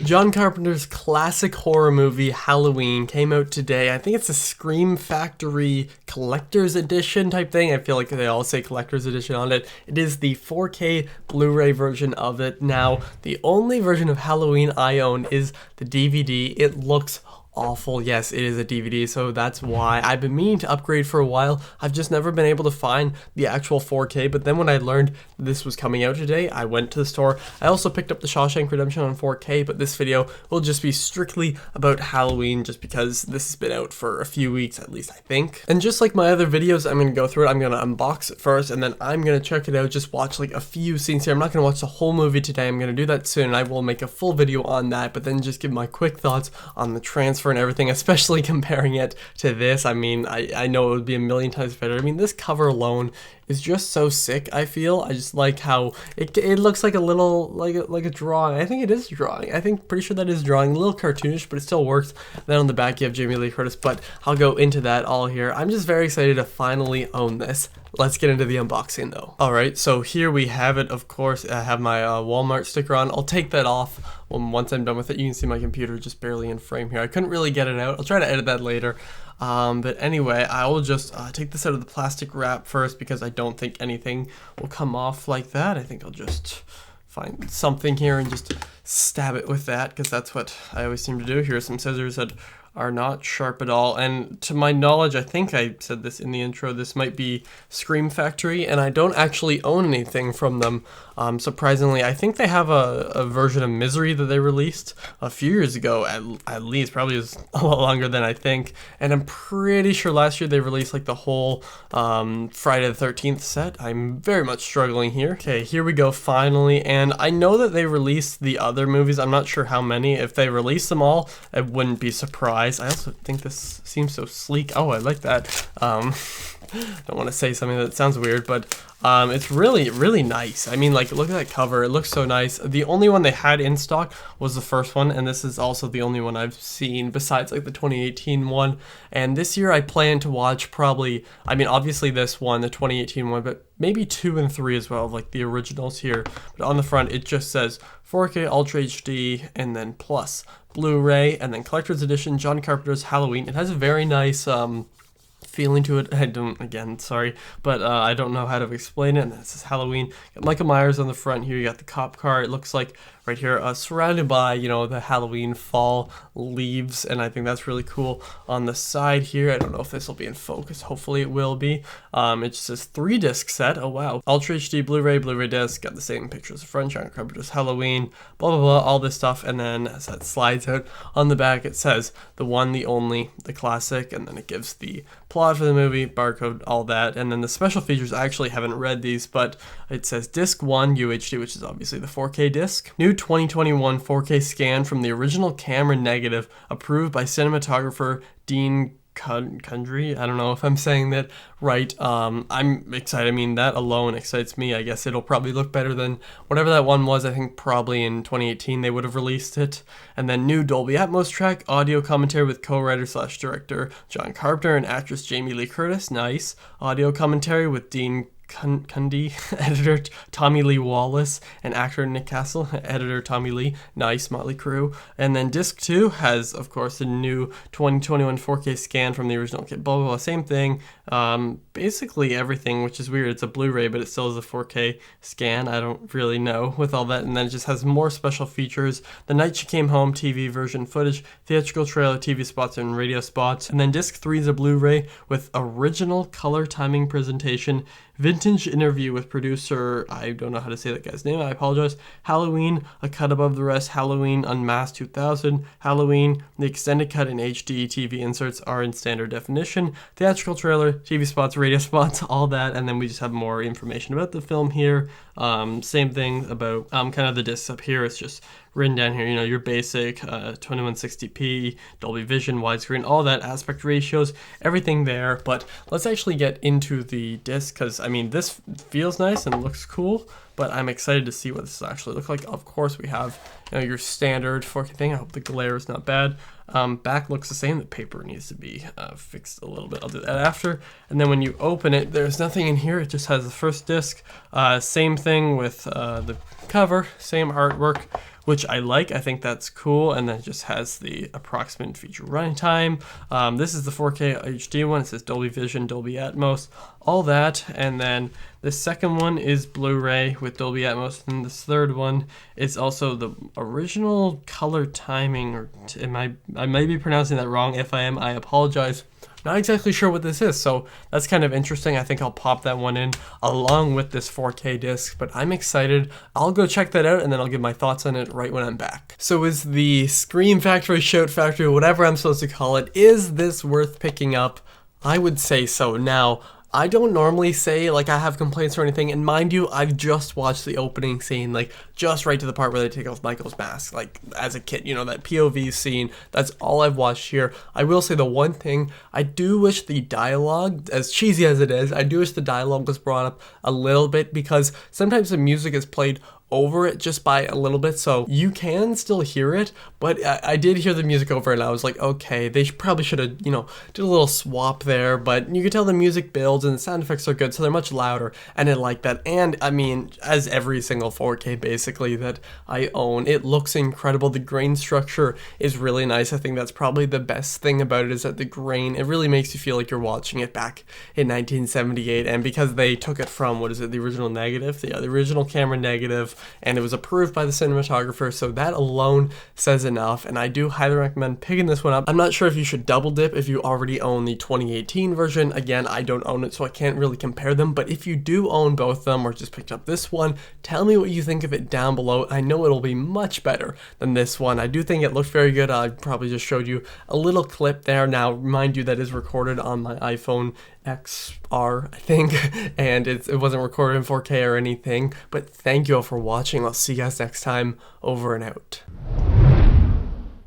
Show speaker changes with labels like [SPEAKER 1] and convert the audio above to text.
[SPEAKER 1] John Carpenter's classic horror movie Halloween came out today. I think it's a Scream Factory collector's edition type thing. I feel like they all say collector's edition on it. It is the 4K Blu-ray version of it. Now, the only version of Halloween I own is the DVD. It looks awful. Yes, it is a DVD, so that's why I've been meaning to upgrade for a while. I've just never been able to find the actual 4K, but then when I learned this was coming out today, I went to the store. I also picked up the Shawshank Redemption on 4K, but this video will just be strictly about Halloween just because this has been out for a few weeks at least, I think. And just like my other videos, I'm going to go through it. I'm going to unbox it first, and then I'm going to check it out, just watch like a few scenes here. I'm not going to watch the whole movie today. I'm going to do that soon, and I will make a full video on that, but then just give my quick thoughts on the transfer and everything, especially comparing it to this. I mean, I know it would be a million times better. I mean, this cover alone is just so sick. I feel I just like how it looks like a little like a drawing. I think it is a drawing. Pretty sure that is drawing, a little cartoonish, but it still works. Then on the back you have Jamie Lee Curtis, but I'll go into that all here. I'm just very excited to finally own this. Let's get into the unboxing though. Alright, so here we have it. Of course, I have my Walmart sticker on. I'll take that off once I'm done with it. You can see my computer just barely in frame here. I couldn't really get it out. I'll try to edit that later. But anyway, I will just take this out of the plastic wrap first because I don't think anything will come off like that. I think I'll just find something here and just stab it with that because that's what I always seem to do. Here are some scissors that are not sharp at all, and to my knowledge, I think I said this in the intro, this might be Scream Factory, and I don't actually own anything from them. Surprisingly, I think they have a version of Misery that they released a few years ago, at least, probably is a lot longer than I think, and I'm pretty sure last year they released like the whole Friday the 13th set. I'm very much struggling here. Okay, here we go finally, and I know that they released the other movies. I'm not sure how many. If they released them all, I wouldn't be surprised. I also think this seems so sleek. Oh, I like that. Don't want to say something that sounds weird, but it's really nice. I mean, like, look at that cover. It looks so nice. The only one they had in stock was the first one, and this is also the only one I've seen besides like the 2018 one. And this year I plan to watch probably, I mean, obviously this one, the 2018 one, but maybe 2 and 3 as well, like the originals here. But on the front, it just says 4K Ultra HD and then plus Blu-ray and then Collector's Edition John Carpenter's Halloween. It has a very nice feeling to it. I don't know how to explain it. And this is Halloween. Got Michael Myers on the front here. You got the cop car. It looks like right here, surrounded by, you know, the Halloween fall leaves, and I think that's really cool. On the side here, I don't know if this will be in focus. Hopefully it will be. It just says 3-disc set. Oh wow. Ultra HD Blu-ray, Blu-ray disc. Got the same pictures of front, John Carpenter's Halloween, blah blah blah, all this stuff. And then as that slides out on the back, it says the one, the only, the classic, and then it gives the plot for the movie, barcode, all that. And then the special features, I actually haven't read these, but it says disc 1 UHD, which is obviously the 4K disc. New 2021 4K scan from the original camera negative, approved by cinematographer Dean Kundry. I don't know if I'm saying that right. I'm excited. I mean, that alone excites me. I guess it'll probably look better than whatever that one was. I think probably in 2018 they would have released it. And then new Dolby Atmos track, audio commentary with co-writer/director John Carpenter and actress Jamie Lee Curtis. Nice. Audio commentary with Dean Cundy, editor Tommy Lee Wallace, and actor Nick Castle, editor Tommy Lee. Nice, Motley Crue. And then disc 2 has, of course, the new 2021 4K scan from the original kit. Blah blah blah. Same thing. Basically everything, which is weird. It's a Blu-ray, but it still is a 4K scan. I don't really know with all that. And then it just has more special features. The Night She Came Home TV version footage, theatrical trailer, TV spots, and radio spots. And then disc 3 is a Blu-ray with original color timing presentation, vintage interview with producer, I don't know how to say that guy's name, I apologize, Halloween, A Cut Above the Rest, Halloween Unmasked 2000, Halloween, the extended cut in HD, TV inserts are in standard definition, theatrical trailer, TV spots, radio spots, all that, and then we just have more information about the film here. Same thing about kind of the discs up here. It's just written down here, you know, your basic 2160p, Dolby Vision, widescreen, all that, aspect ratios, everything there. But let's actually get into the disc because, I mean, this feels nice and looks cool, but I'm excited to see what this actually looks like. Of course, we have, you know, your standard 4K thing. I hope the glare is not bad. Back looks the same. The paper needs to be fixed a little bit. I'll do that after. And then when you open it, there's nothing in here. It just has the first disc. Same thing with the cover, same artwork which I like. I think that's cool. And then it just has the approximate feature running time. This is the 4K UHD one. It says Dolby Vision, Dolby Atmos, all that. And then the second one is Blu-ray with Dolby Atmos, and this third one is also the original color timing, or I may be pronouncing that wrong. If I am, I apologize. Not exactly sure what this is, so that's kind of interesting. I think I'll pop that one in along with this 4K disc, but I'm excited. I'll go check that out, and then I'll give my thoughts on it right when I'm back. So is the Scream Factory, Shout Factory, whatever I'm supposed to call it, is this worth picking up? I would say so. Now, I don't normally say like I have complaints or anything, and mind you, I've just watched the opening scene, like just right to the part where they take off Michael's mask, like as a kid, you know, that POV scene. That's all I've watched here. I will say the one thing, I do wish the dialogue, as cheesy as it is, I do wish the dialogue was brought up a little bit, because sometimes the music is played over it just by a little bit, so you can still hear it, but I did hear the music over and I was like, okay, they probably should have, you know, did a little swap there, but you can tell the music builds and the sound effects are good, so they're much louder, and I like that. And I mean, as every single 4K basically that I own, it looks incredible. The grain structure is really nice. I think that's probably the best thing about it, is that the grain, it really makes you feel like you're watching it back in 1978, and because they took it from, what is it, the original negative? Yeah, the original camera negative, and it was approved by the cinematographer, so that alone says enough, and I do highly recommend picking this one up. I'm not sure if you should double dip if you already own the 2018 version. Again, I don't own it, so I can't really compare them, but if you do own both of them or just picked up this one, tell me what you think of it down below. I know it'll be much better than this one. I do think it looked very good. I probably just showed you a little clip there. Now, mind you, that is recorded on my iPhone XR, I think, and it wasn't recorded in 4K or anything, but thank you all for watching. I'll see you guys next time. Over and out.